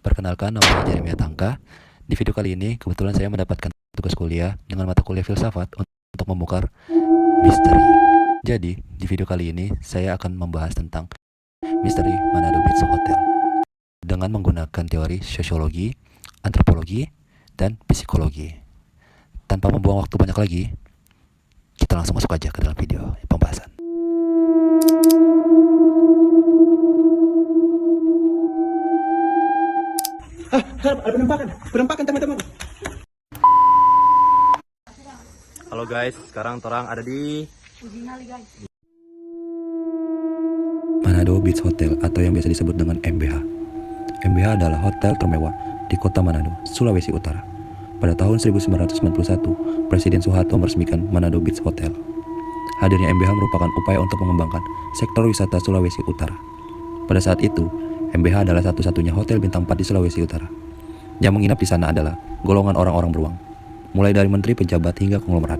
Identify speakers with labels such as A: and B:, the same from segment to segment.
A: Perkenalkan, nama saya Jeremia Tangka. Di video kali ini, kebetulan saya mendapatkan tugas kuliah dengan mata kuliah filsafat untuk membongkar misteri. Jadi, di video kali ini, saya akan membahas tentang misteri Manado Beach Hotel dengan menggunakan teori sosiologi, antropologi, dan psikologi. Tanpa membuang waktu banyak lagi, kita langsung masuk aja ke dalam video pembahasan.
B: Ada penampakan teman-teman.
A: Halo guys, sekarang orang ada di Manado Beach Hotel atau yang biasa disebut dengan MBH. MBH adalah hotel termewah di kota Manado, Sulawesi Utara. Pada tahun 1991, Presiden Soeharto meresmikan Manado Beach Hotel. Hadirnya MBH merupakan upaya untuk mengembangkan sektor wisata Sulawesi Utara. Pada saat itu, MBH adalah satu-satunya hotel bintang 4 di Sulawesi Utara. Yang menginap di sana adalah golongan orang-orang beruang, mulai dari menteri, pejabat, hingga konglomerat.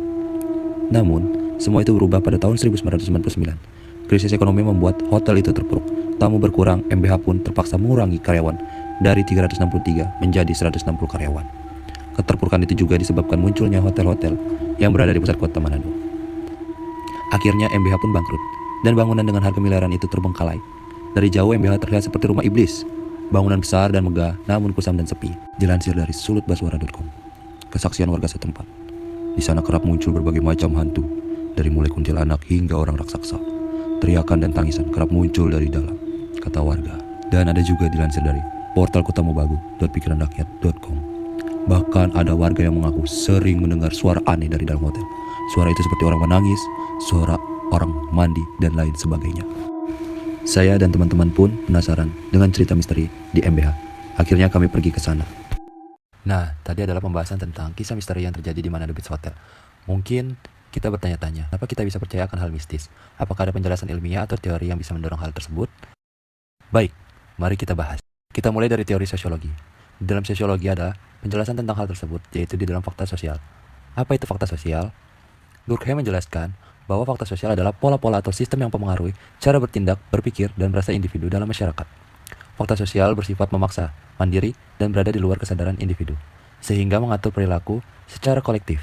A: Namun, semua itu berubah pada tahun 1999. Krisis ekonomi membuat hotel itu terpuruk. Tamu berkurang, MBH pun terpaksa mengurangi karyawan dari 363 menjadi 160 karyawan. Keterpurukan itu juga disebabkan munculnya hotel-hotel yang berada di pusat kota Manado. Akhirnya MBH pun bangkrut, dan bangunan dengan harga miliaran itu terbengkalai. Dari jauh MBH terlihat seperti rumah iblis. Bangunan besar dan megah, namun kusam dan sepi. Dilansir dari sulutbaswara.com. Kesaksian warga setempat. Di sana kerap muncul berbagai macam hantu, dari mulai kuntilanak hingga orang raksasa. Teriakan dan tangisan kerap muncul dari dalam, kata warga. Dan ada juga dilansir dari portal kotamobagu.pikiranrakyat.com. Bahkan ada warga yang mengaku sering mendengar suara aneh dari dalam hotel. Suara itu seperti orang menangis, suara orang mandi, dan lain sebagainya. Saya dan teman-teman pun penasaran dengan cerita misteri di MBH. Akhirnya kami pergi ke sana. Nah, tadi adalah pembahasan tentang kisah misteri yang terjadi di Manado Beach Hotel. Mungkin kita bertanya-tanya, kenapa kita bisa percaya akan hal mistis? Apakah ada penjelasan ilmiah atau teori yang bisa mendorong hal tersebut? Baik, mari kita bahas. Kita mulai dari teori sosiologi. Di dalam sosiologi ada penjelasan tentang hal tersebut, yaitu di dalam fakta sosial. Apa itu fakta sosial? Durkheim menjelaskan bahwa fakta sosial adalah pola-pola atau sistem yang mempengaruhi cara bertindak, berpikir, dan berasa individu dalam masyarakat. Fakta sosial bersifat memaksa, mandiri, dan berada di luar kesadaran individu, sehingga mengatur perilaku secara kolektif.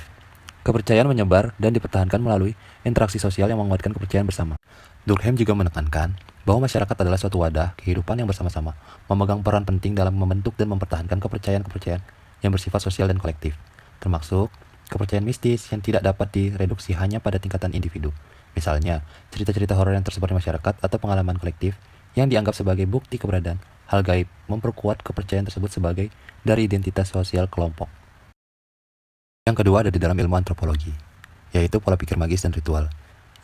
A: Kepercayaan menyebar dan dipertahankan melalui interaksi sosial yang menguatkan kepercayaan bersama. Durkheim juga menekankan bahwa masyarakat adalah suatu wadah kehidupan yang bersama-sama, memegang peran penting dalam membentuk dan mempertahankan kepercayaan-kepercayaan yang bersifat sosial dan kolektif, termasuk kepercayaan mistis yang tidak dapat direduksi hanya pada tingkatan individu. Misalnya, cerita-cerita horor yang tersebar di masyarakat atau pengalaman kolektif yang dianggap sebagai bukti keberadaan hal gaib memperkuat kepercayaan tersebut sebagai dari identitas sosial kelompok. Yang kedua ada di dalam ilmu antropologi, yaitu pola pikir magis dan ritual.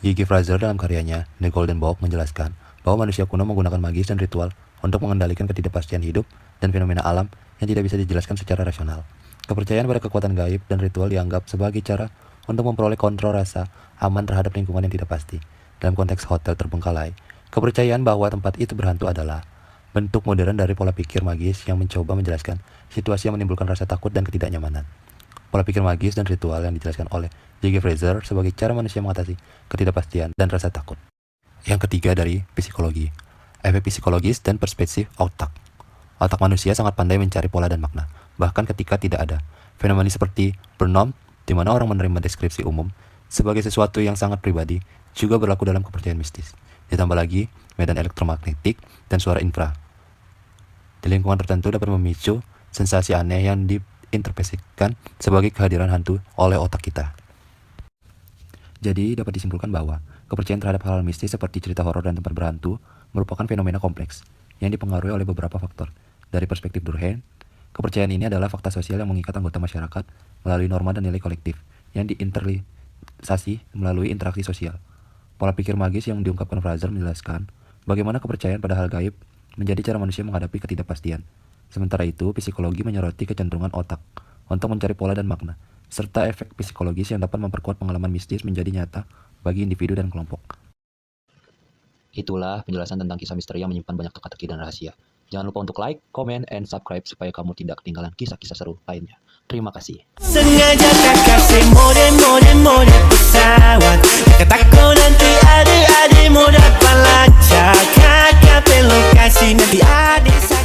A: J.G. Frazer dalam karyanya The Golden Bough menjelaskan bahwa manusia kuno menggunakan magis dan ritual untuk mengendalikan ketidakpastian hidup dan fenomena alam yang tidak bisa dijelaskan secara rasional. Kepercayaan pada kekuatan gaib dan ritual dianggap sebagai cara untuk memperoleh kontrol rasa aman terhadap lingkungan yang tidak pasti. Dalam konteks hotel terbengkalai, kepercayaan bahwa tempat itu berhantu adalah bentuk modern dari pola pikir magis yang mencoba menjelaskan situasi yang menimbulkan rasa takut dan ketidaknyamanan. Pola pikir magis dan ritual yang dijelaskan oleh J.G. Frazer sebagai cara manusia mengatasi ketidakpastian dan rasa takut. Yang ketiga dari psikologi, efek psikologis dan perspektif otak. Otak manusia sangat pandai mencari pola dan makna, bahkan ketika tidak ada. Fenomena seperti burnout, di mana orang menerima deskripsi umum sebagai sesuatu yang sangat pribadi, juga berlaku dalam kepercayaan mistis. Ditambah lagi, medan elektromagnetik dan suara infra di lingkungan tertentu dapat memicu sensasi aneh yang diinterpretasikan sebagai kehadiran hantu oleh otak kita. Jadi, dapat disimpulkan bahwa kepercayaan terhadap hal mistis seperti cerita horor dan tempat berhantu merupakan fenomena kompleks yang dipengaruhi oleh beberapa faktor. Dari perspektif Durkheim, kepercayaan ini adalah fakta sosial yang mengikat anggota masyarakat melalui norma dan nilai kolektif yang diinternalisasi melalui interaksi sosial. Pola pikir magis yang diungkapkan Frazer menjelaskan bagaimana kepercayaan pada hal gaib menjadi cara manusia menghadapi ketidakpastian. Sementara itu, psikologi menyoroti kecenderungan otak untuk mencari pola dan makna, serta efek psikologis yang dapat memperkuat pengalaman mistis menjadi nyata bagi individu dan kelompok. Itulah penjelasan tentang kisah misteri yang menyimpan banyak teka-teki dan rahasia. Jangan lupa untuk like, comment, and subscribe supaya kamu tidak ketinggalan kisah-kisah seru lainnya. Terima kasih.
C: Sengaja tak kasih mode pesawat. Kataku nanti adik-adik muda pelacak. Kakak lokasi nanti adik saya.